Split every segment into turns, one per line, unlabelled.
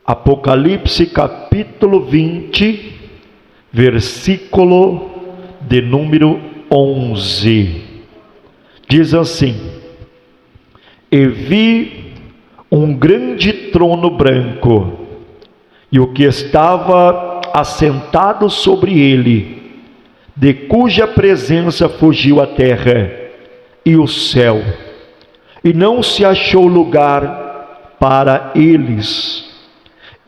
Apocalipse capítulo 20, versículo de número 11. Diz assim: E vi um grande trono branco, e o que estava assentado sobre ele, de cuja presença fugiu a terra e o céu, e não se achou lugar para eles.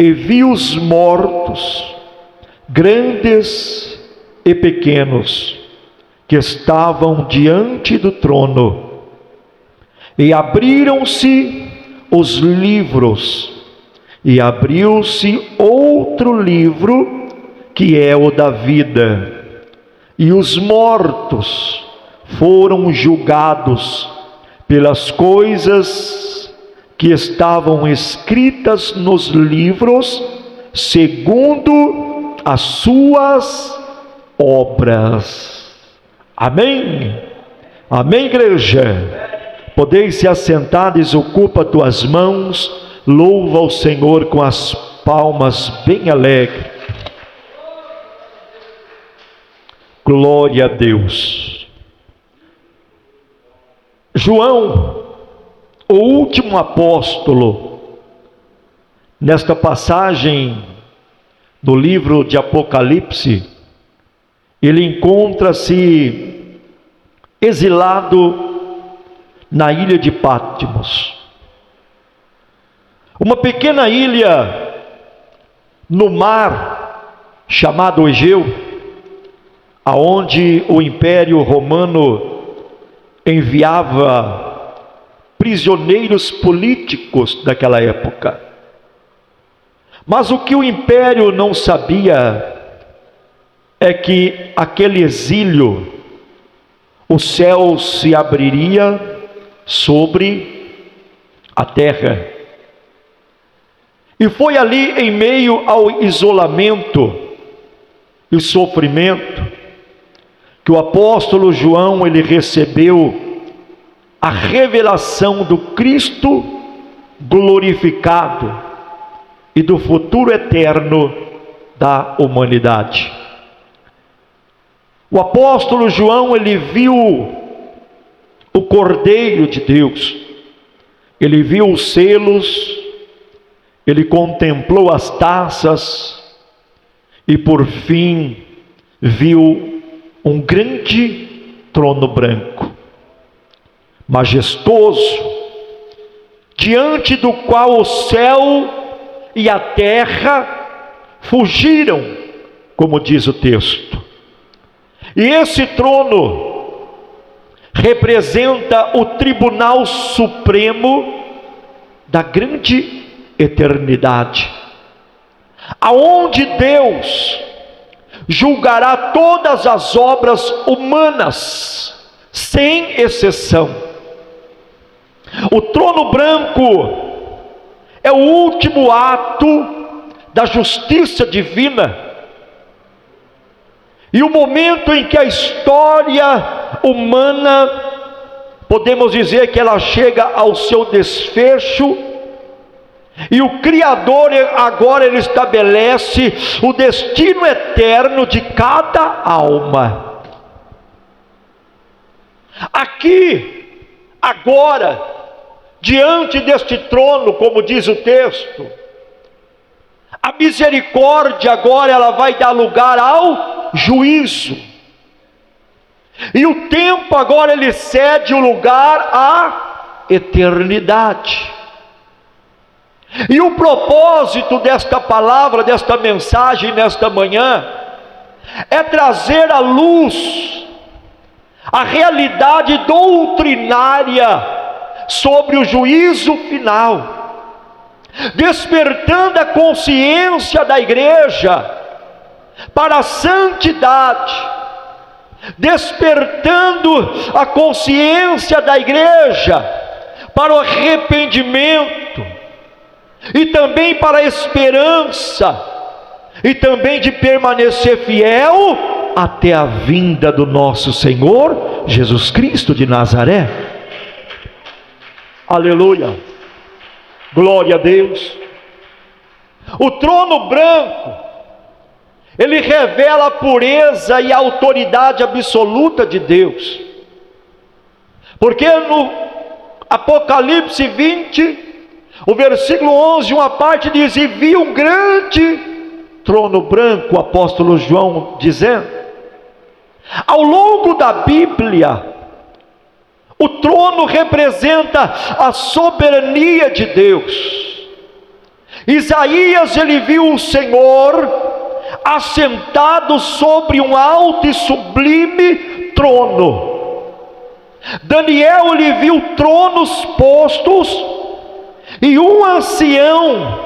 E vi os mortos, grandes e pequenos, que estavam diante do trono, e abriram-se os livros, e abriu-se outro livro, que é o da vida, e os mortos foram julgados pelas coisas que estavam escritas nos livros, segundo as suas obras. Amém? Amém, igreja? Podeis se assentar, desocupa tuas mãos, louva o Senhor com as palmas bem alegres. Glória a Deus. João, o último apóstolo, nesta passagem do livro de Apocalipse, ele encontra-se exilado na ilha de Patmos, uma pequena ilha no mar chamado Egeu, aonde o Império Romano enviava prisioneiros políticos daquela época. Mas o que o império não sabia é que aquele exílio, o céu se abriria sobre a terra. E foi ali, em meio ao isolamento e sofrimento, que o apóstolo João ele recebeu a revelação do Cristo glorificado e do futuro eterno da humanidade. O apóstolo João ele viu o Cordeiro de Deus, ele viu os selos, ele contemplou as taças e por fim viu um grande trono branco, majestoso, diante do qual o céu e a terra fugiram, como diz o texto. E esse trono representa o Tribunal Supremo da grande eternidade, aonde Deus julgará todas as obras humanas, sem exceção. O trono branco é o último ato da justiça divina, e o momento em que a história humana, podemos dizer que ela chega ao seu desfecho, e o Criador agora ele estabelece o destino eterno de cada alma. Aqui, agora, diante deste trono, como diz o texto, a misericórdia agora ela vai dar lugar ao juízo, e o tempo agora ele cede o lugar à eternidade. E o propósito desta palavra, desta mensagem nesta manhã, é trazer à luz a realidade doutrinária sobre o juízo final, despertando a consciência da igreja para a santidade, despertando a consciência da igreja para o arrependimento, e também para a esperança, e também de permanecer fiel até a vinda do nosso Senhor Jesus Cristo de Nazaré. Aleluia, glória a Deus. O trono branco, ele revela a pureza e a autoridade absoluta de Deus. Porque no Apocalipse 20, o versículo 11, uma parte diz: e vi um grande trono branco, o apóstolo João dizendo. Ao longo da Bíblia, o trono representa a soberania de Deus. Isaías, ele viu o Senhor assentado sobre um alto e sublime trono. Daniel, ele viu tronos postos, e um ancião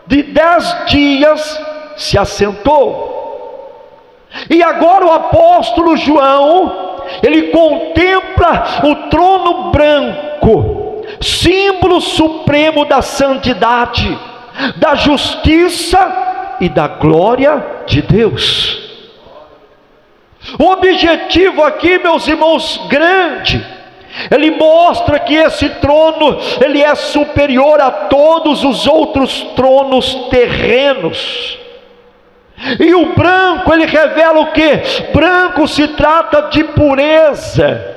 de 10 dias se assentou. E agora o apóstolo João, ele contempla o trono branco, símbolo supremo da santidade, da justiça e da glória de Deus. O objetivo aqui, meus irmãos, grande, ele mostra que esse trono, ele é superior a todos os outros tronos terrenos. E o branco, ele revela o que? Branco se trata de pureza,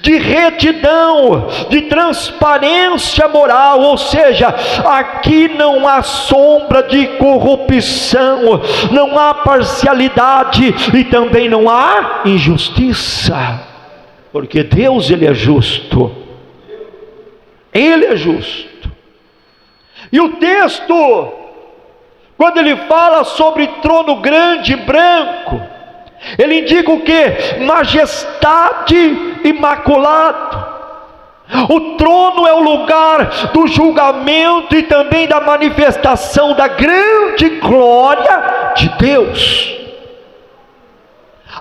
de retidão, de transparência moral, ou seja, aqui não há sombra de corrupção, não há parcialidade e também não há injustiça, porque Deus, ele é justo, ele é justo. E o texto, quando ele fala sobre trono grande e branco, ele indica o que? Majestade imaculado. O trono é o lugar do julgamento e também da manifestação da grande glória de Deus.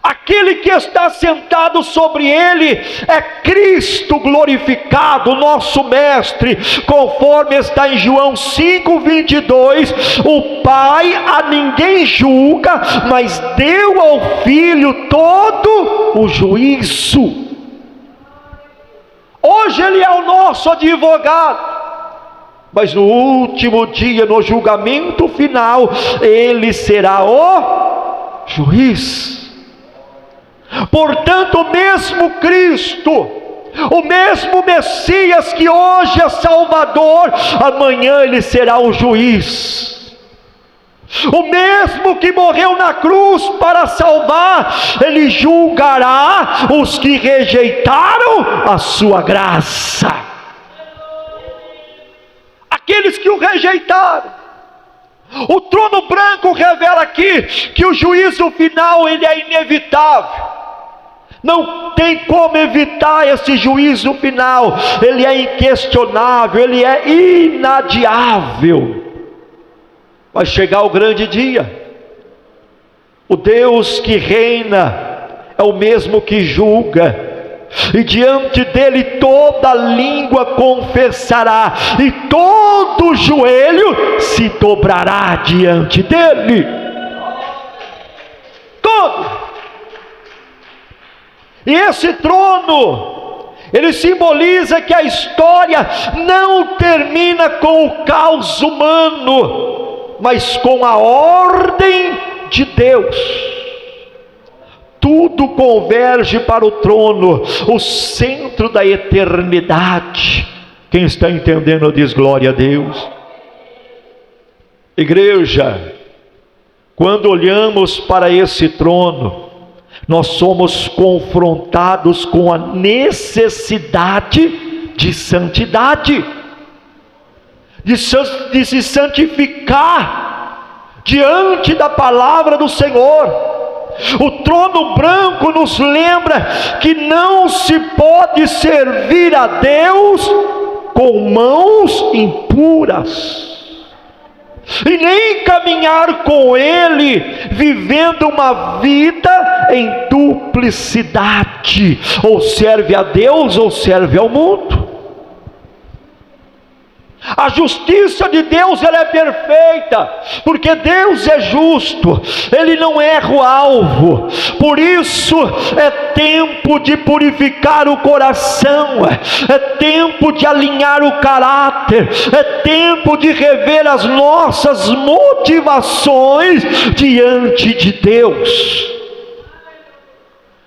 Aquele que está sentado sobre ele é Cristo glorificado, nosso mestre, conforme está em João 5:22, o Pai a ninguém julga, mas deu ao Filho todo o juízo. Hoje ele é o nosso advogado, mas no último dia, no julgamento final, ele será o juiz. Portanto, o mesmo Cristo, o mesmo Messias que hoje é Salvador, amanhã ele será o juiz. O mesmo que morreu na cruz para salvar, ele julgará os que rejeitaram a sua graça. Aqueles que o rejeitaram. O trono branco revela aqui que o juízo final, ele é inevitável. Não tem como evitar esse juízo final. Ele é inquestionável, ele é inadiável. Vai chegar o grande dia. O Deus que reina é o mesmo que julga, e diante dele toda língua confessará, e todo joelho se dobrará diante dele. Todo. E esse trono, ele simboliza que a história não termina com o caos humano, mas com a ordem de Deus. Tudo converge para o trono, o centro da eternidade. Quem está entendendo diz glória a Deus. Igreja, quando olhamos para esse trono, nós somos confrontados com a necessidade de santidade, de se santificar diante da palavra do Senhor. O trono branco nos lembra que não se pode servir a Deus com mãos impuras, e nem caminhar com Ele vivendo uma vida em duplicidade, ou serve a Deus ou serve ao mundo. A justiça de Deus, ela é perfeita, porque Deus é justo, Ele não erra o alvo. Por isso é tempo de purificar o coração, é tempo de alinhar o caráter, é tempo de rever as nossas motivações diante de Deus,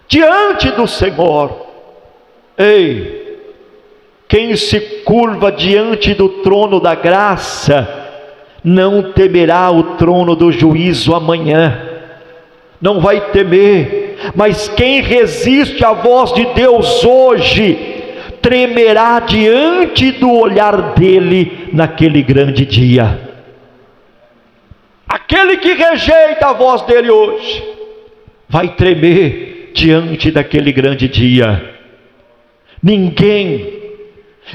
diante do Senhor. Ei, quem se curva diante do trono da graça, não temerá o trono do juízo amanhã, não vai temer. Mas quem resiste à voz de Deus hoje, tremerá diante do olhar dele naquele grande dia. Aquele que rejeita a voz dele hoje, vai tremer diante daquele grande dia.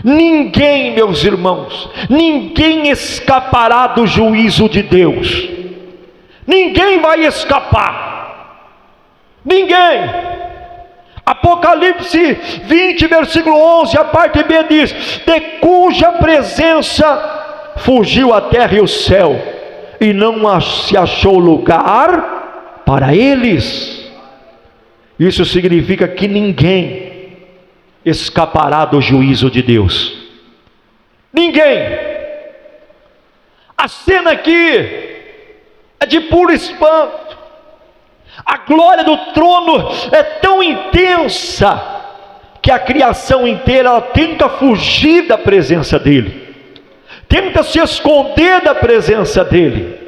Ninguém, meus irmãos, ninguém escapará do juízo de Deus. Ninguém vai escapar. Ninguém. Apocalipse 20, versículo 11, a parte B diz: de cuja presença fugiu a terra e o céu, e não se achou lugar para eles. Isso significa que ninguém escapará do juízo de Deus. Ninguém. A cena aqui é de puro espanto. A glória do trono é tão intensa que a criação inteira ela tenta fugir da presença dele, tenta se esconder da presença dele.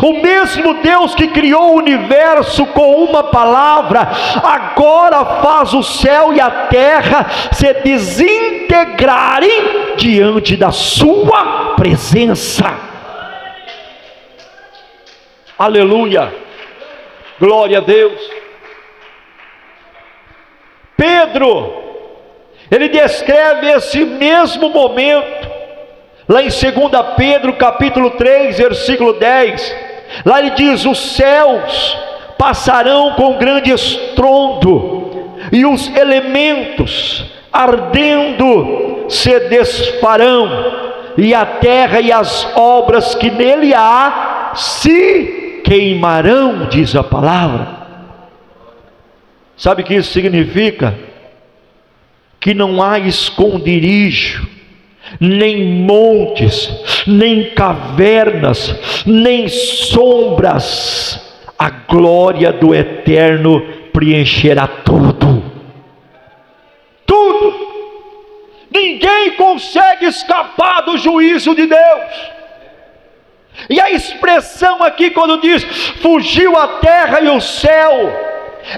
O mesmo Deus que criou o universo com uma palavra, agora faz o céu e a terra se desintegrarem diante da sua presença. Aleluia, glória a Deus. Pedro, ele descreve esse mesmo momento lá em 2 Pedro capítulo 3, versículo 10, lá ele diz: os céus passarão com grande estrondo, e os elementos ardendo se desfarão, e a terra e as obras que nele há se queimarão, diz a palavra. Sabe o que isso significa? Que não há esconderijo, nem montes, nem cavernas, nem sombras. A glória do Eterno preencherá tudo. Tudo. Ninguém consegue escapar do juízo de Deus. E a expressão aqui quando diz fugiu a terra e o céu,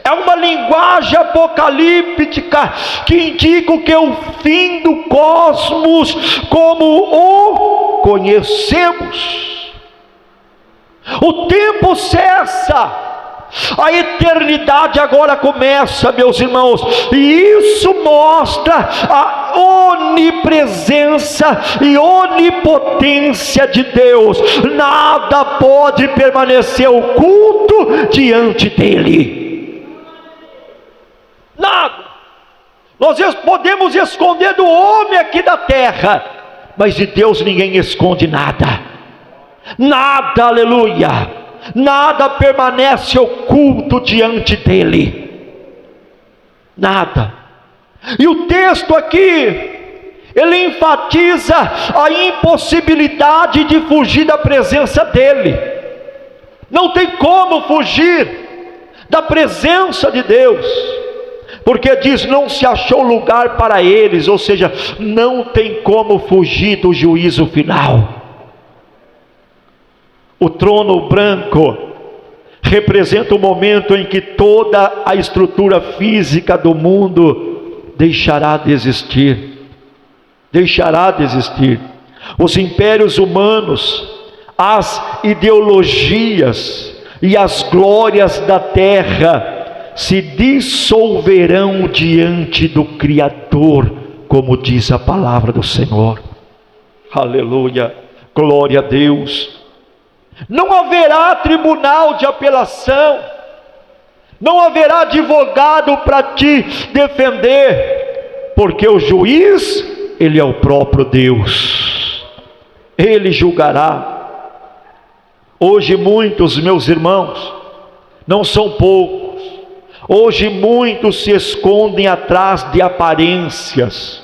é uma linguagem apocalíptica que indica que o fim do cosmos como o conhecemos. O tempo cessa, a eternidade agora começa, meus irmãos, e isso mostra a onipresença e onipotência de Deus. Nada pode permanecer oculto diante dele. Nada. Nós podemos esconder do homem aqui da terra, mas de Deus ninguém esconde nada. Nada, aleluia, nada permanece oculto diante dele. Nada. E o texto aqui, ele enfatiza a impossibilidade de fugir da presença dele. Não tem como fugir da presença de Deus, porque diz: não se achou lugar para eles, ou seja, não tem como fugir do juízo final. O trono branco representa o momento em que toda a estrutura física do mundo deixará de existir. Deixará de existir. Os impérios humanos, as ideologias e as glórias da terra se dissolverão diante do Criador, como diz a palavra do Senhor. Aleluia, glória a Deus. Não haverá tribunal de apelação, não haverá advogado para te defender, porque o juiz, ele é o próprio Deus. Ele julgará. Hoje muitos, meus irmãos, não são poucos, hoje muitos se escondem atrás de aparências.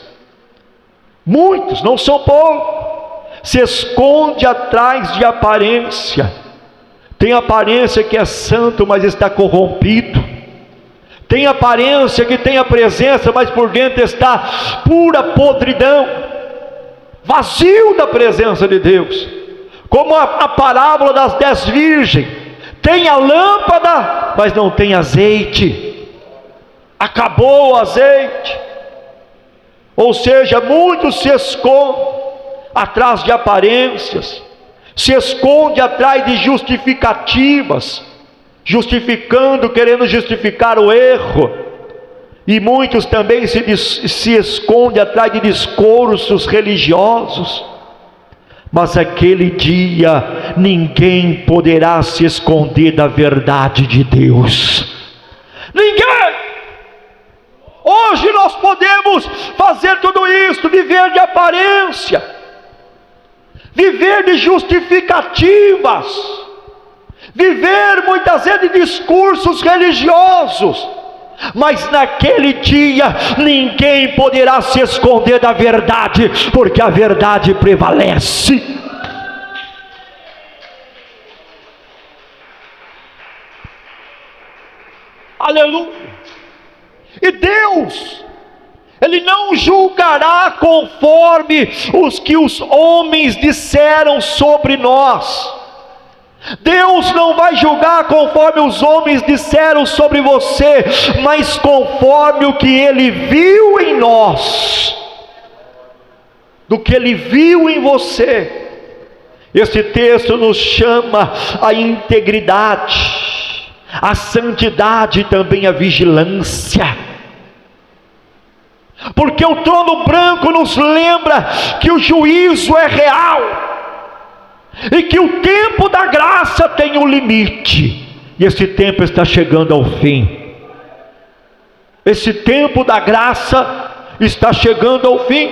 Muitos, não são poucos, se esconde atrás de aparência. Tem aparência que é santo, mas está corrompido. Tem aparência que tem a presença, mas por dentro está pura podridão, vazio da presença de Deus. Como a parábola das 10 virgens: tem a lâmpada, mas não tem azeite. Acabou o azeite. Ou seja, muitos se escondem atrás de aparências, se esconde atrás de justificativas, querendo justificar o erro. E muitos também se escondem atrás de discursos religiosos. Mas aquele dia ninguém poderá se esconder da verdade de Deus. Ninguém! Hoje nós podemos fazer tudo isso, viver de aparência, viver de justificativas, viver muitas vezes de discursos religiosos, mas naquele dia ninguém poderá se esconder da verdade, porque a verdade prevalece. Aleluia! E Deus, Ele não julgará conforme os que os homens disseram sobre nós. Deus não vai julgar conforme os homens disseram sobre você, mas conforme o que Ele viu em nós, do que Ele viu em você. Este texto nos chama a integridade, a santidade e também a vigilância. Porque o trono branco nos lembra que o juízo é real, e que o tempo da graça tem um limite, e esse tempo está chegando ao fim. Esse tempo da graça está chegando ao fim.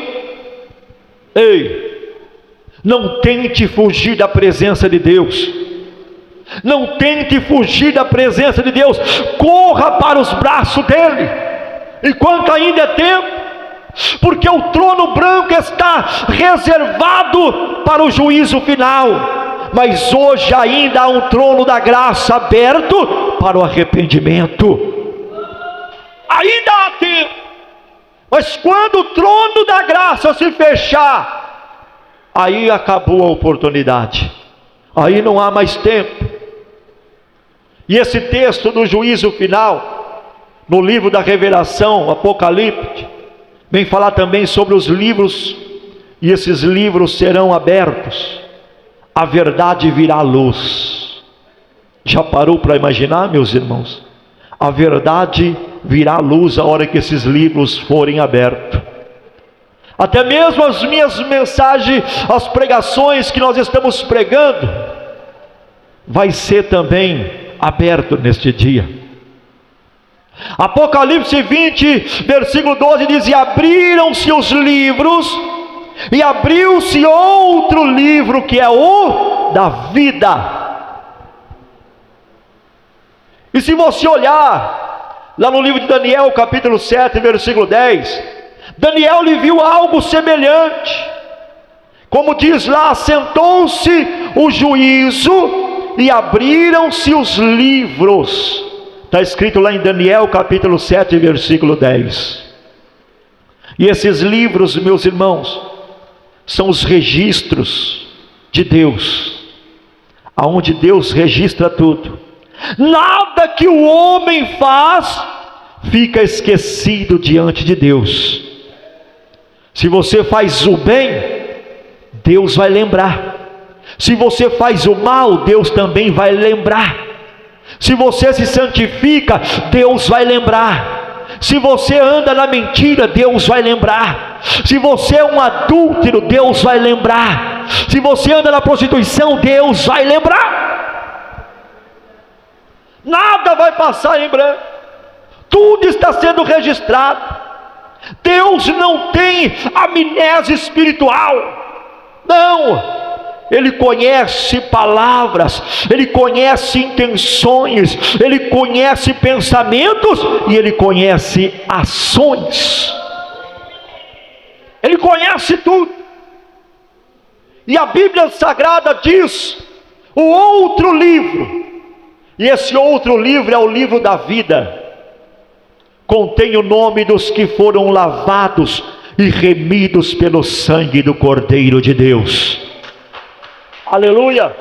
Ei, não tente fugir da presença de Deus. Não tente fugir da presença de Deus. Corra para os braços dele, enquanto ainda é tempo, porque o trono branco está reservado para o juízo final, mas hoje ainda há um trono da graça aberto para o arrependimento. Ainda há tempo, mas quando o trono da graça se fechar, aí acabou a oportunidade, aí não há mais tempo. E esse texto do juízo final, no livro da Revelação, Apocalipse, vem falar também sobre os livros, e esses livros serão abertos, a verdade virá à luz. Já parou para imaginar, meus irmãos? A verdade virá à luz a hora que esses livros forem abertos. Até mesmo as minhas mensagens, as pregações que nós estamos pregando, vai ser também aberto neste dia. Apocalipse 20, versículo 12 diz: e abriram-se os livros, e abriu-se outro livro, que é o da vida. E se você olhar lá no livro de Daniel, capítulo 7, versículo 10, Daniel lhe viu algo semelhante. Como diz lá: assentou-se o juízo e abriram-se os livros. Está escrito lá em Daniel capítulo 7, versículo 10. E esses livros, meus irmãos, são os registros de Deus, aonde Deus registra tudo. Nada que o homem faz fica esquecido diante de Deus. Se você faz o bem, Deus vai lembrar. Se você faz o mal, Deus também vai lembrar. Se você se santifica, Deus vai lembrar. Se você anda na mentira, Deus vai lembrar. Se você é um adúltero, Deus vai lembrar. Se você anda na prostituição, Deus vai lembrar. Nada vai passar em branco. Tudo está sendo registrado. Deus não tem amnésia espiritual. Não. Ele conhece palavras, Ele conhece intenções, Ele conhece pensamentos e Ele conhece ações. Ele conhece tudo. E a Bíblia Sagrada diz, o outro livro, e esse outro livro é o livro da vida, contém o nome dos que foram lavados e remidos pelo sangue do Cordeiro de Deus. Aleluia!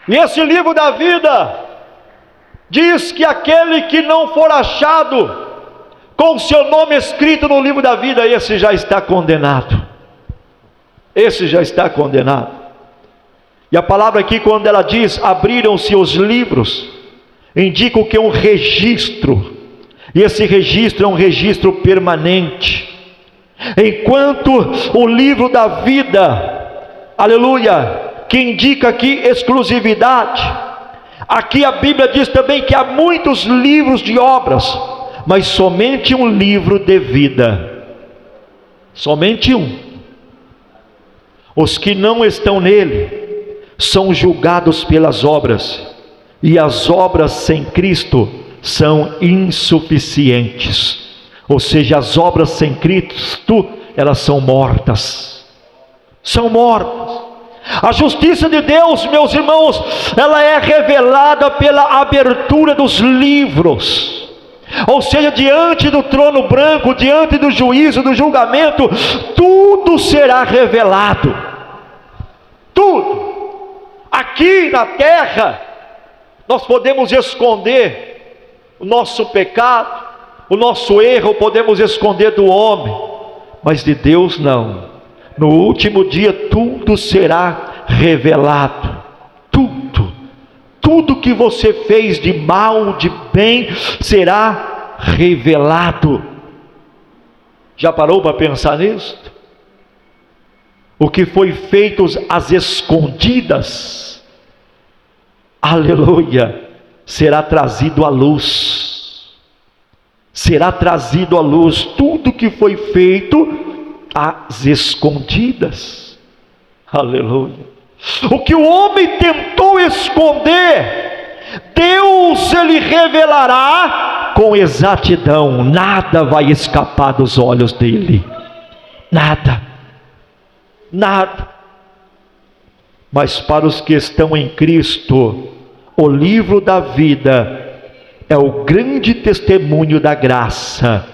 E esse livro da vida diz que aquele que não for achado com o seu nome escrito no livro da vida, esse já está condenado. Esse já está condenado. E a palavra aqui, quando ela diz abriram-se os livros, indica o que é um registro, e esse registro é um registro permanente. Enquanto o livro da vida, aleluia, que indica aqui exclusividade, aqui a Bíblia diz também que há muitos livros de obras, mas somente um livro de vida, somente um. Os que não estão nele são julgados pelas obras, e as obras sem Cristo são insuficientes. Ou seja, as obras sem Cristo, elas são mortas. São mortas. A justiça de Deus, meus irmãos, ela é revelada pela abertura dos livros. Ou seja, diante do trono branco, diante do juízo, do julgamento, tudo será revelado. Tudo. Aqui na terra, nós podemos esconder o nosso pecado, o nosso erro, podemos esconder do homem, mas de Deus não. No último dia tudo será revelado. Tudo que você fez de mal, de bem, será revelado. Já parou para pensar nisso? O que foi feito às escondidas, aleluia, será trazido à luz. Será trazido à luz tudo que foi feito às escondidas. Aleluia. O que o homem tentou esconder, Deus ele revelará com exatidão. Nada vai escapar dos olhos dele. Nada. Mas para os que estão em Cristo, o livro da vida é o grande testemunho da graça,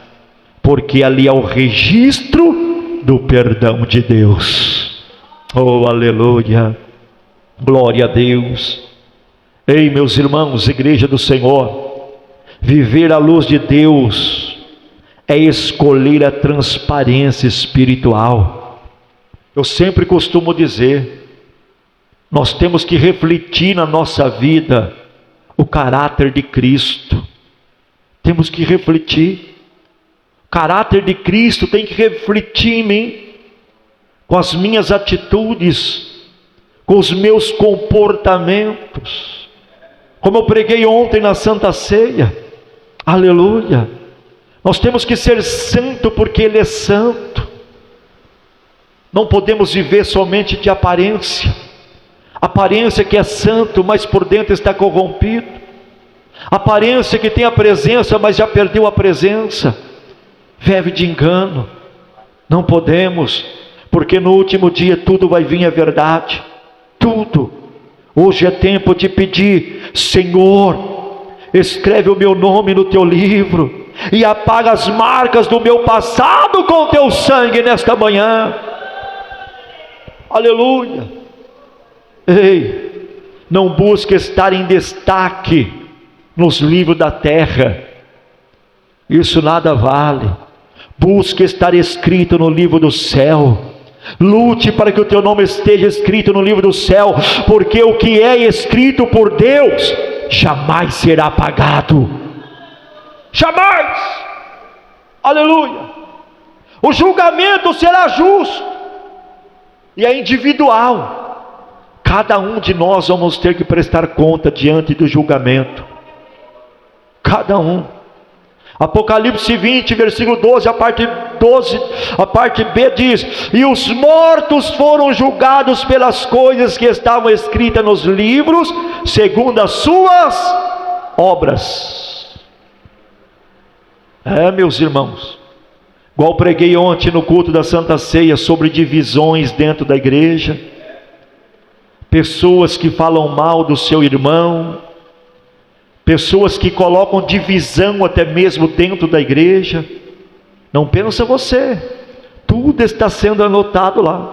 porque ali é o registro do perdão de Deus. Oh, aleluia, glória a Deus. Ei, meus irmãos, igreja do Senhor, viver à luz de Deus é escolher a transparência espiritual. Eu sempre costumo dizer, nós temos que refletir na nossa vida o caráter de Cristo. Temos que refletir. O caráter de Cristo tem que refletir em mim, com as minhas atitudes, com os meus comportamentos. Como eu preguei ontem na Santa Ceia, aleluia. Nós temos que ser santo porque Ele é santo. Não podemos viver somente de aparência. Aparência que é santo, mas por dentro está corrompido. Aparência que tem a presença, mas já perdeu a presença. Vive de engano. Não podemos, porque no último dia tudo vai vir a verdade. Tudo. Hoje é tempo de pedir: Senhor, escreve o meu nome no teu livro e apaga as marcas do meu passado com o teu sangue nesta manhã. Aleluia. Ei, não busque estar em destaque nos livros da terra, isso nada vale. Busque estar escrito no livro do céu. Lute para que o teu nome esteja escrito no livro do céu, porque o que é escrito por Deus jamais será apagado. Jamais. Aleluia. O julgamento será justo e é individual. Cada um de nós vamos ter que prestar conta diante do julgamento. Cada um. Apocalipse 20, versículo 12, a parte 12, a parte B diz: e os mortos foram julgados pelas coisas que estavam escritas nos livros, segundo as suas obras. Meus irmãos, igual preguei ontem no culto da Santa Ceia sobre divisões dentro da igreja, pessoas que falam mal do seu irmão, pessoas que colocam divisão até mesmo dentro da igreja. Não pensa você, tudo está sendo anotado lá,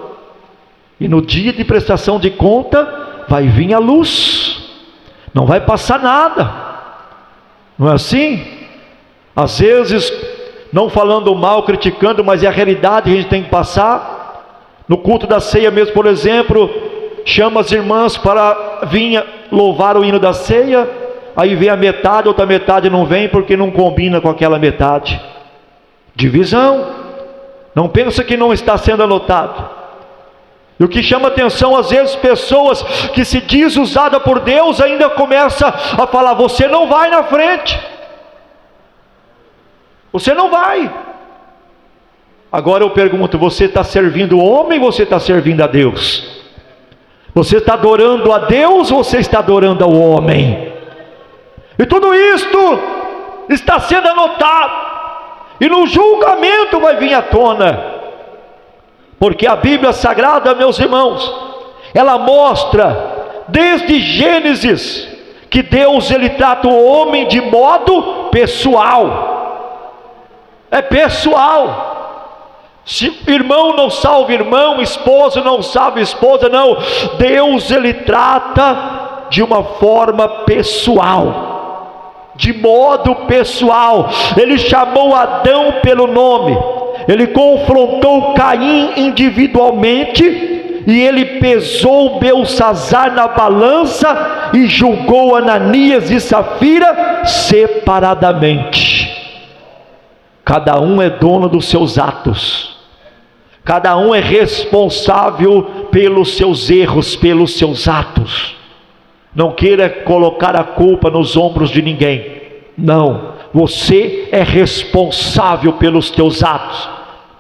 e no dia de prestação de conta vai vir a luz, não vai passar nada, não é assim? Às vezes, não falando mal, criticando, mas é a realidade que a gente tem que passar. No culto da ceia mesmo, por exemplo, chama as irmãs para vir louvar o hino da ceia, aí vem a metade, outra metade não vem porque não combina com aquela metade. Divisão. Não pensa que não está sendo anotado. E o que chama atenção, às vezes, pessoas que se diz usada por Deus, ainda começa a falar: você não vai na frente, você não vai. Agora eu pergunto: você está servindo o homem ou você está servindo a Deus? Você está adorando a Deus ou você está adorando ao homem? E tudo isto está sendo anotado, e no julgamento vai vir à tona, porque a Bíblia Sagrada, meus irmãos, ela mostra desde Gênesis que Deus, ele trata o homem de modo pessoal. É pessoal. Se irmão não salva irmão, esposa não salva esposa, não. Deus, ele trata de uma forma pessoal, de modo pessoal. Ele chamou Adão pelo nome, ele confrontou Caim individualmente, e ele pesou Belsazar na balança e julgou Ananias e Safira separadamente. Cada um é dono dos seus atos, cada um é responsável pelos seus erros, pelos seus atos. Não queira colocar a culpa nos ombros de ninguém. Não, você é responsável pelos teus atos.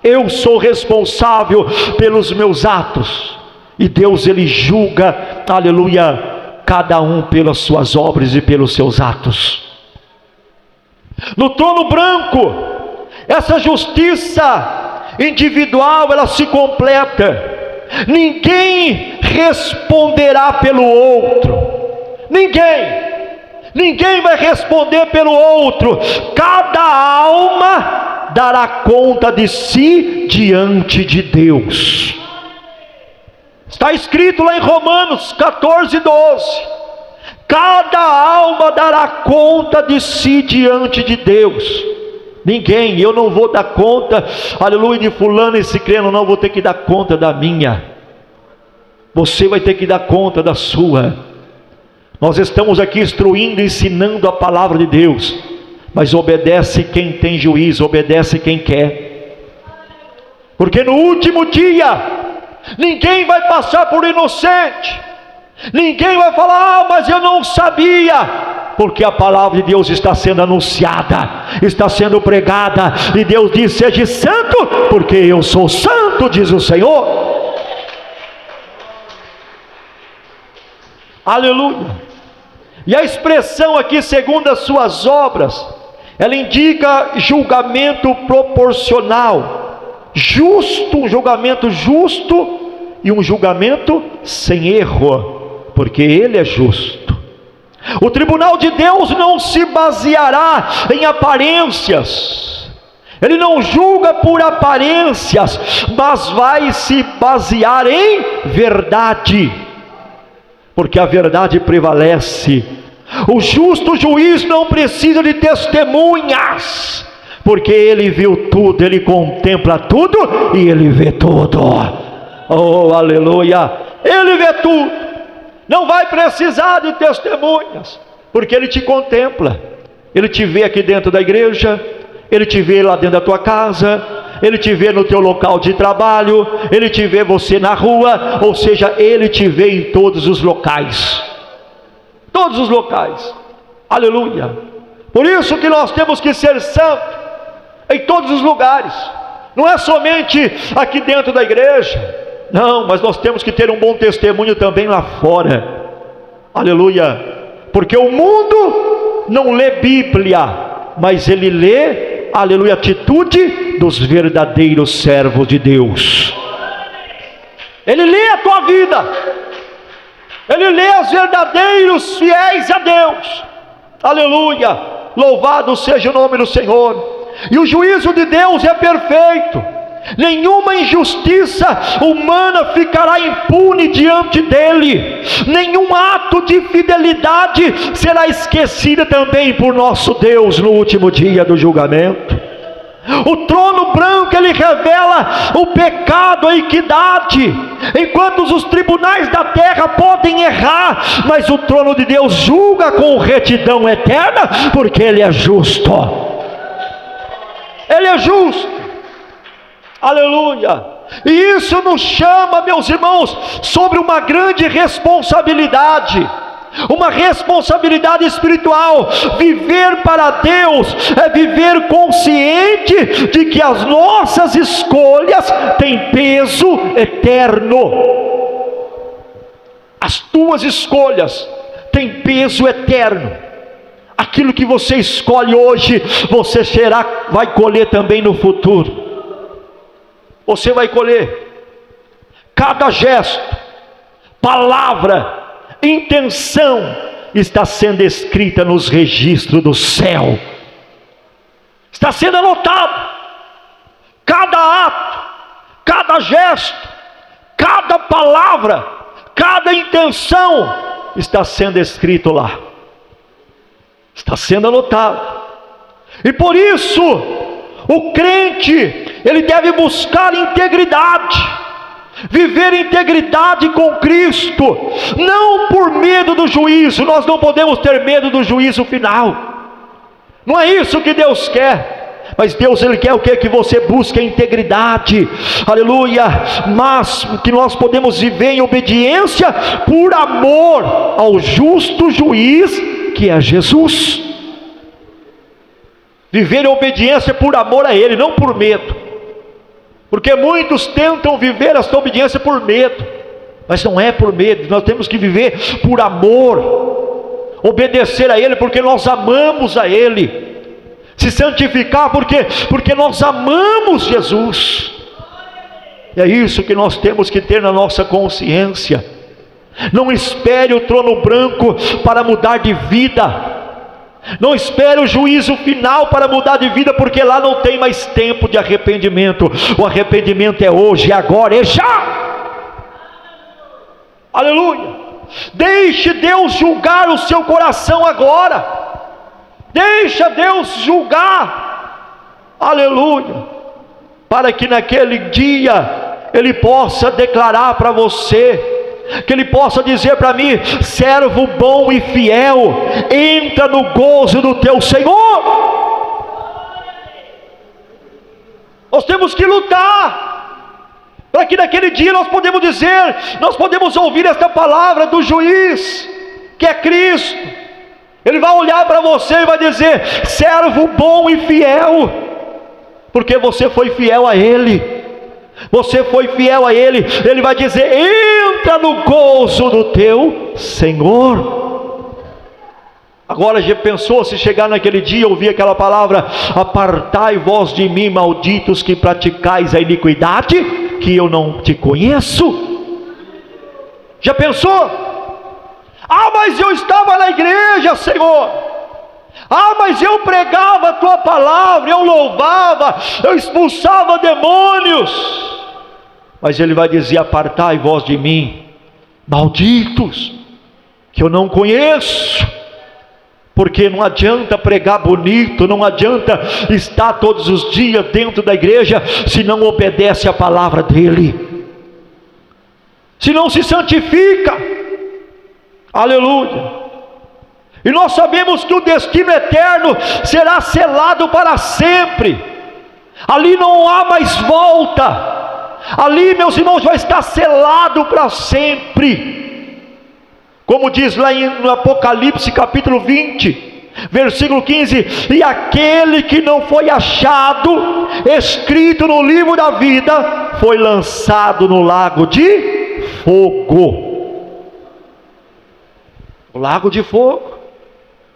Eu sou responsável pelos meus atos. E Deus, ele julga, aleluia, cada um pelas suas obras e pelos seus atos. No trono branco, essa justiça individual, ela se completa. Ninguém responderá pelo outro. Ninguém vai responder pelo outro. Cada alma dará conta de si diante de Deus. Está escrito lá em Romanos 14:12. Cada alma dará conta de si diante de Deus. Ninguém, eu não vou dar conta, aleluia, de fulano e ciclano, não vou ter que dar conta da minha. Você vai ter que dar conta da sua. Nós estamos aqui instruindo, ensinando a palavra de Deus, mas obedece quem tem juízo, obedece quem quer, porque no último dia, ninguém vai passar por inocente, ninguém vai falar: mas eu não sabia, porque a palavra de Deus está sendo anunciada, está sendo pregada, e Deus diz: seja santo, porque eu sou santo, diz o Senhor. Aleluia. E a expressão aqui, segundo as suas obras, ela indica julgamento proporcional, justo, um julgamento justo e um julgamento sem erro, porque ele é justo. O tribunal de Deus não se baseará em aparências, ele não julga por aparências, mas vai se basear em verdade, porque a verdade prevalece. O justo juiz não precisa de testemunhas, porque ele viu tudo, ele contempla tudo e ele vê tudo. Oh, aleluia! Ele vê tudo, não vai precisar de testemunhas, porque ele te contempla. Ele te vê aqui dentro da igreja, ele te vê lá dentro da tua casa, ele te vê no teu local de trabalho, ele te vê você na rua, ou seja, ele te vê em todos os locais. Todos os locais. Aleluia. Por isso que nós temos que ser santos em todos os lugares. Não é somente aqui dentro da igreja, não, mas nós temos que ter um bom testemunho também lá fora. Aleluia. Porque o mundo não lê Bíblia, mas ele lê, aleluia, a atitude dos verdadeiros servos de Deus. Ele lê a tua vida, ele lê os verdadeiros fiéis a Deus. Aleluia, louvado seja o nome do Senhor. E o juízo de Deus é perfeito, nenhuma injustiça humana ficará impune diante dele, nenhum ato de fidelidade será esquecido também por nosso Deus no último dia do julgamento. O trono branco, ele revela o pecado, a iniquidade, enquanto os tribunais da terra podem errar, mas o trono de Deus julga com retidão eterna, porque ele é justo. Ele é justo. Aleluia. E isso nos chama, meus irmãos, sobre uma grande responsabilidade, uma responsabilidade espiritual. Viver para Deus é viver consciente de que as nossas escolhas têm peso eterno. As tuas escolhas têm peso eterno. Aquilo que você escolhe hoje, você vai colher também no futuro. Você vai colher. Cada gesto, palavra, intenção está sendo escrita nos registros do céu, está sendo anotado. Cada ato, cada gesto, cada palavra, cada intenção está sendo escrito lá, está sendo anotado. E por isso o crente, ele deve buscar integridade, viver integridade com Cristo, não por medo do juízo. Nós não podemos ter medo do juízo final, não é isso que Deus quer. Mas Deus, ele quer o que? Que você busque a integridade, aleluia, mas que nós podemos viver em obediência por amor ao justo juiz que é Jesus. Viver em obediência por amor a Ele, não por medo, porque muitos tentam viver essa obediência por medo, mas não é por medo. Nós temos que viver por amor, obedecer a Ele porque nós amamos a Ele, se santificar porque nós amamos Jesus. E é isso que nós temos que ter na nossa consciência. Não espere o trono branco para mudar de vida, não espere o juízo final para mudar de vida, porque lá não tem mais tempo de arrependimento. O arrependimento é hoje, é agora, é já. Aleluia. Deixe Deus julgar o seu coração agora. Deixa Deus julgar. Aleluia. Para que naquele dia Ele possa declarar para você, que Ele possa dizer para mim: servo bom e fiel, entra no gozo do teu Senhor. Nós temos que lutar, para que naquele dia nós podemos dizer, nós podemos ouvir esta palavra do juiz, que é Cristo. Ele vai olhar para você e vai dizer: servo bom e fiel, porque você foi fiel a Ele. Você foi fiel a Ele. Ele vai dizer: entra no gozo do teu Senhor. Agora, já pensou se chegar naquele dia e ouvir aquela palavra: apartai vós de mim, malditos, que praticais a iniquidade, que eu não te conheço? Já pensou? Ah, mas eu estava na igreja, Senhor. Ah, mas eu pregava a tua palavra, eu louvava, eu expulsava demônios. Mas Ele vai dizer: apartai vós de mim, malditos, que eu não conheço. Porque não adianta pregar bonito, não adianta estar todos os dias dentro da igreja, se não obedece a palavra dEle, se não se santifica. Aleluia. E nós sabemos que o destino eterno será selado para sempre. Ali não há mais volta. Ali, meus irmãos, vai estar selado para sempre. Como diz lá no Apocalipse capítulo 20: Versículo 15: e aquele que não foi achado escrito no livro da vida foi lançado no lago de fogo. O lago de fogo.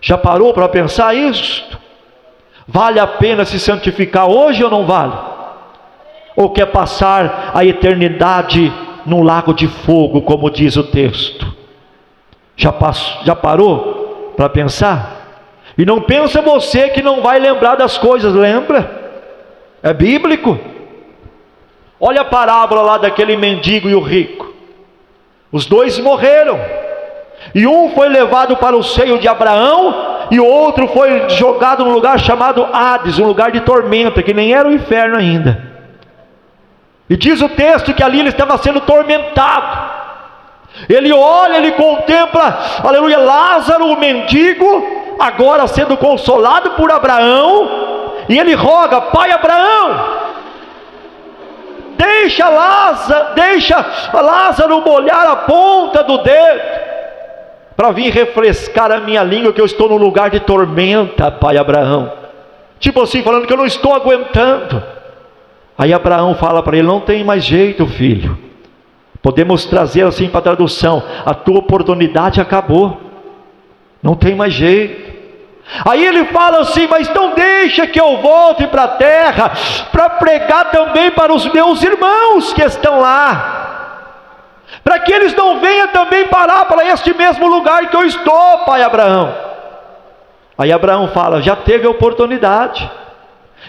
Já parou para pensar isso? Vale a pena se santificar hoje ou não vale? Ou quer passar a eternidade no lago de fogo, como diz o texto? Já parou para pensar? E não pensa você que não vai lembrar das coisas, lembra? É bíblico. Olha a parábola lá daquele mendigo e o rico. Os dois morreram, e um foi levado para o seio de Abraão, e o outro foi jogado num lugar chamado Hades, um lugar de tormenta, que nem era o inferno ainda. E diz o texto que ali ele estava sendo tormentado. Ele olha, ele contempla, aleluia, Lázaro, o mendigo, agora sendo consolado por Abraão, e ele roga: pai Abraão, deixa Lázaro molhar a ponta do dedo, para vir refrescar a minha língua, que eu estou num lugar de tormenta, pai Abraão. Tipo assim, falando que eu não estou aguentando. Aí Abraão fala para ele: não tem mais jeito, filho. Podemos trazer assim para a tradução: a tua oportunidade acabou, não tem mais jeito. Aí ele fala assim: mas então deixa que eu volte para a terra, para pregar também para os meus irmãos que estão lá, para que eles não venham também parar para este mesmo lugar que eu estou, pai Abraão. Aí Abraão fala: já teve a oportunidade.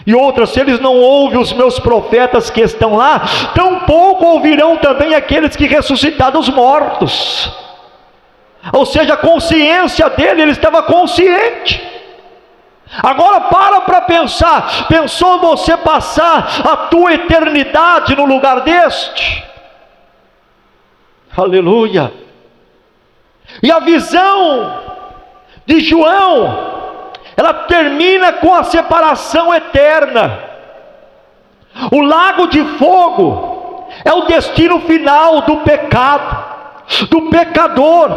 E outra: se eles não ouvem os meus profetas que estão lá, tampouco ouvirão também aqueles que ressuscitaram dos mortos. Ou seja, a consciência dele, ele estava consciente. Agora para pensar: pensou você passar a tua eternidade no lugar deste? Aleluia. E a visão de João, ela termina com a separação eterna. O lago de fogo é o destino final do pecado, do pecador,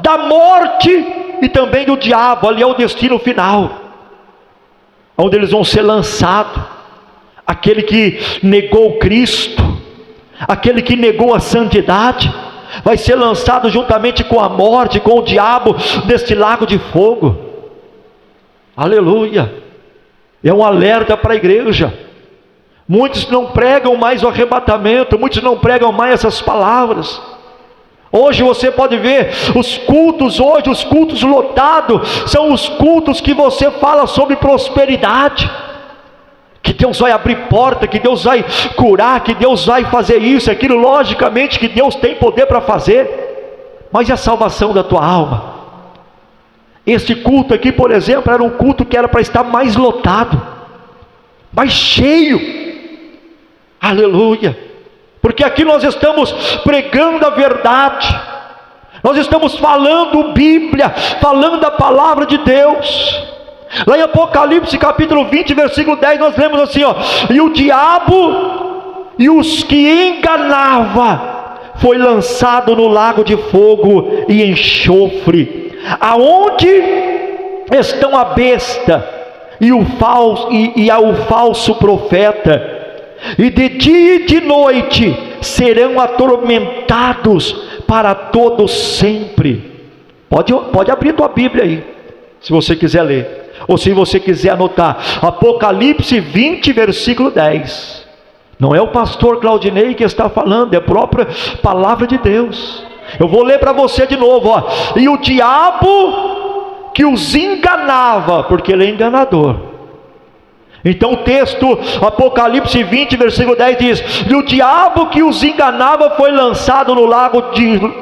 da morte e também do diabo. Ali é o destino final, onde eles vão ser lançados. Aquele que negou Cristo, aquele que negou a santidade, vai ser lançado juntamente com a morte, com o diabo, neste lago de fogo. Aleluia. É um alerta para a igreja. Muitos não pregam mais o arrebatamento, muitos não pregam mais essas palavras. Hoje você pode ver os cultos, hoje os cultos lotados, são os cultos que você fala sobre prosperidade, que Deus vai abrir porta, que Deus vai curar, que Deus vai fazer isso, aquilo. Logicamente que Deus tem poder para fazer, mas e a salvação da tua alma? Este culto aqui, por exemplo, era um culto que era para estar mais lotado, mais cheio. Aleluia. Porque aqui nós estamos pregando a verdade, nós estamos falando Bíblia, falando a palavra de Deus. Lá em Apocalipse capítulo 20, versículo 10, nós lemos assim, ó: e o diabo e os que enganava foi lançado no lago de fogo e enxofre, aonde estão a besta e o falso profeta, e de dia e de noite serão atormentados para todo sempre. Pode abrir tua Bíblia aí, se você quiser ler, ou se você quiser anotar, Apocalipse 20, versículo 10. Não é o pastor Claudinei que está falando, é a própria palavra de Deus. Eu vou ler para você de novo, ó. E o diabo que os enganava, porque ele é enganador. Então o texto, Apocalipse 20, versículo 10 diz: e o diabo que os enganava foi lançado no lago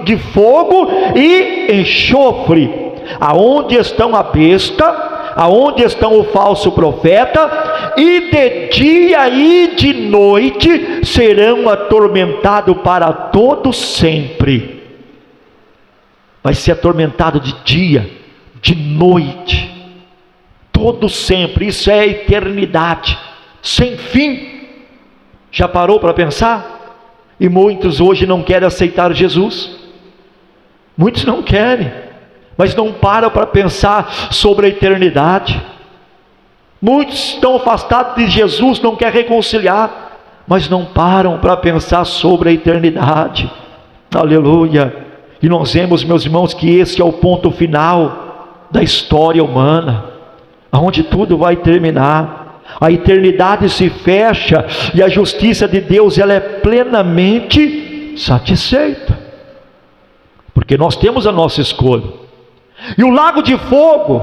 de fogo e enxofre, aonde estão a besta, aonde estão o falso profeta, e de dia e de noite serão atormentados para todo sempre. Vai ser atormentado de dia, de noite, todo sempre. Isso é a eternidade, sem fim. Já parou para pensar? E muitos hoje não querem aceitar Jesus. Muitos não querem, mas não param para pensar sobre a eternidade. Muitos estão afastados de Jesus, não querem reconciliar, mas não param para pensar sobre a eternidade. Aleluia! E nós vemos, meus irmãos, que esse é o ponto final da história humana, aonde tudo vai terminar. A eternidade se fecha e a justiça de Deus, ela é plenamente satisfeita, porque nós temos a nossa escolha. E o lago de fogo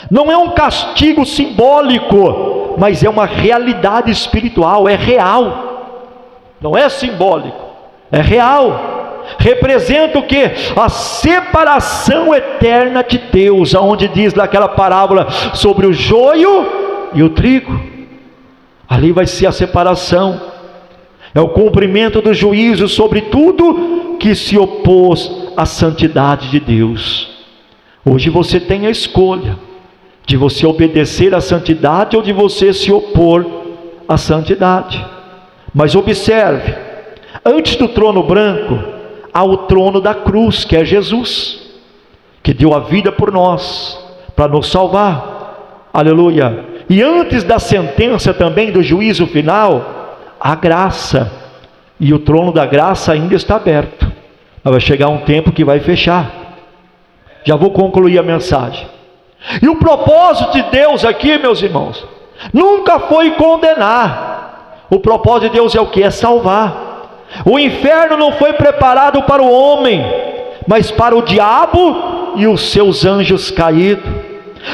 não é um castigo simbólico, mas é uma realidade espiritual, é real, não é simbólico, é real. Representa o que? A separação eterna de Deus, aonde diz naquela parábola sobre o joio e o trigo. Ali vai ser a separação, é o cumprimento do juízo sobre tudo que se opôs à santidade de Deus. Hoje você tem a escolha de você obedecer à santidade ou de você se opor à santidade. Mas observe, antes do trono branco há o trono da cruz, que é Jesus, que deu a vida por nós, para nos salvar. Aleluia! E antes da sentença também, do juízo final, a graça, e o trono da graça ainda está aberto, mas vai chegar um tempo que vai fechar. Já vou concluir a mensagem. E o propósito de Deus aqui, meus irmãos, nunca foi condenar. O propósito de Deus é o que? É salvar. O inferno não foi preparado para o homem, mas para o diabo e os seus anjos caídos.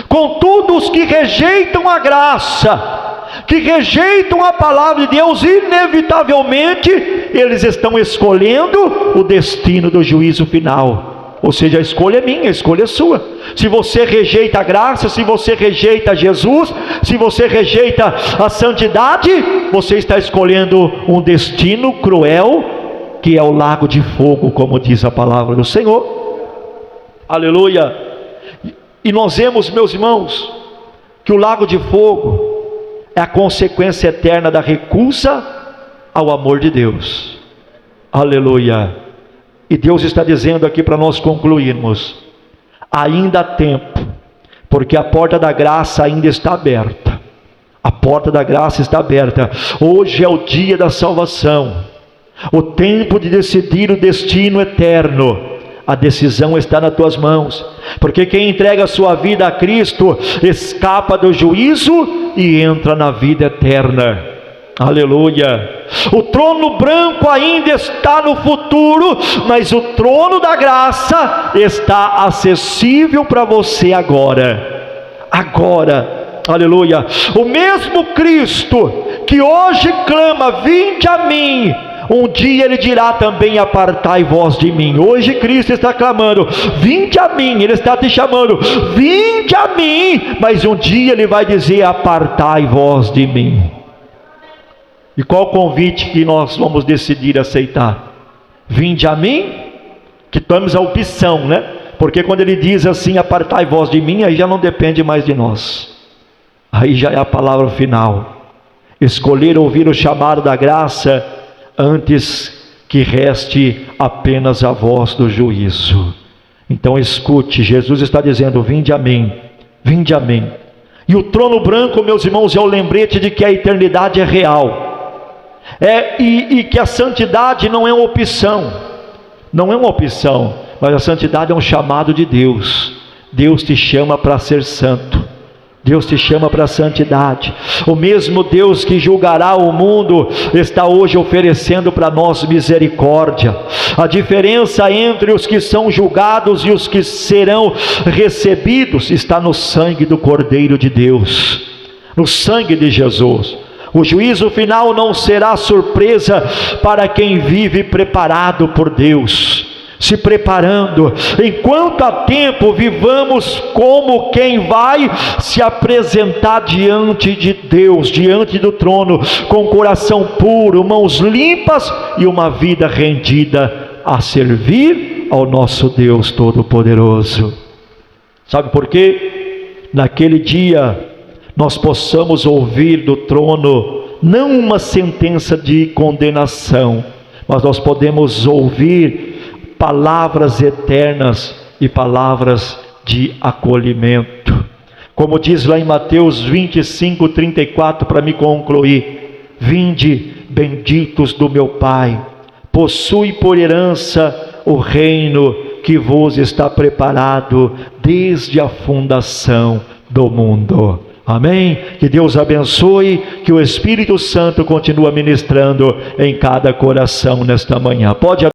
Contudo, os que rejeitam a graça, que rejeitam a palavra de Deus, inevitavelmente eles estão escolhendo o destino do juízo final. Ou seja, a escolha é minha, a escolha é sua. Se você rejeita a graça, se você rejeita Jesus, se você rejeita a santidade, você está escolhendo um destino cruel, que é o lago de fogo, como diz a palavra do Senhor. Aleluia! E nós vemos, meus irmãos, que o lago de fogo é a consequência eterna da recusa ao amor de Deus. Aleluia! E Deus está dizendo aqui para nós concluirmos: ainda há tempo, porque a porta da graça ainda está aberta. A porta da graça está aberta. Hoje é o dia da salvação, o tempo de decidir o destino eterno. A decisão está nas tuas mãos, porque quem entrega a sua vida a Cristo escapa do juízo e entra na vida eterna. Aleluia! O trono branco ainda está no futuro, mas o trono da graça está acessível para você agora. Agora, aleluia! O mesmo Cristo que hoje clama: vinde a mim, um dia ele dirá também: apartai vós de mim. Hoje Cristo está clamando: vinde a mim, ele está te chamando: vinde a mim, mas um dia ele vai dizer: apartai vós de mim. E qual o convite que nós vamos decidir aceitar? Vinde a mim, que temos a opção, né? Porque quando ele diz assim: apartai vós de mim, aí já não depende mais de nós, aí já é a palavra final. Escolher ouvir o chamado da graça, antes que reste apenas a voz do juízo. Então escute, Jesus está dizendo: vinde a mim, vinde a mim. E o trono branco, meus irmãos, é o lembrete de que a eternidade é real. E que a santidade não é uma opção, não é uma opção, mas a santidade é um chamado de Deus. Deus te chama para ser santo, Deus te chama para a santidade. O mesmo Deus que julgará o mundo está hoje oferecendo para nós misericórdia. A diferença entre os que são julgados e os que serão recebidos está no sangue do Cordeiro de Deus, no sangue de Jesus. O juízo final não será surpresa para quem vive preparado por Deus, se preparando. Enquanto há tempo, vivamos como quem vai se apresentar diante de Deus, diante do trono, com coração puro, mãos limpas e uma vida rendida a servir ao nosso Deus Todo-Poderoso. Sabe por quê? Naquele dia nós possamos ouvir do trono não uma sentença de condenação, mas nós podemos ouvir palavras eternas e palavras de acolhimento. Como diz lá em Mateus 25:34, para me concluir: vinde, benditos do meu Pai, possui por herança o reino que vos está preparado desde a fundação do mundo. Amém? Que Deus abençoe, que o Espírito Santo continue ministrando em cada coração nesta manhã. Pode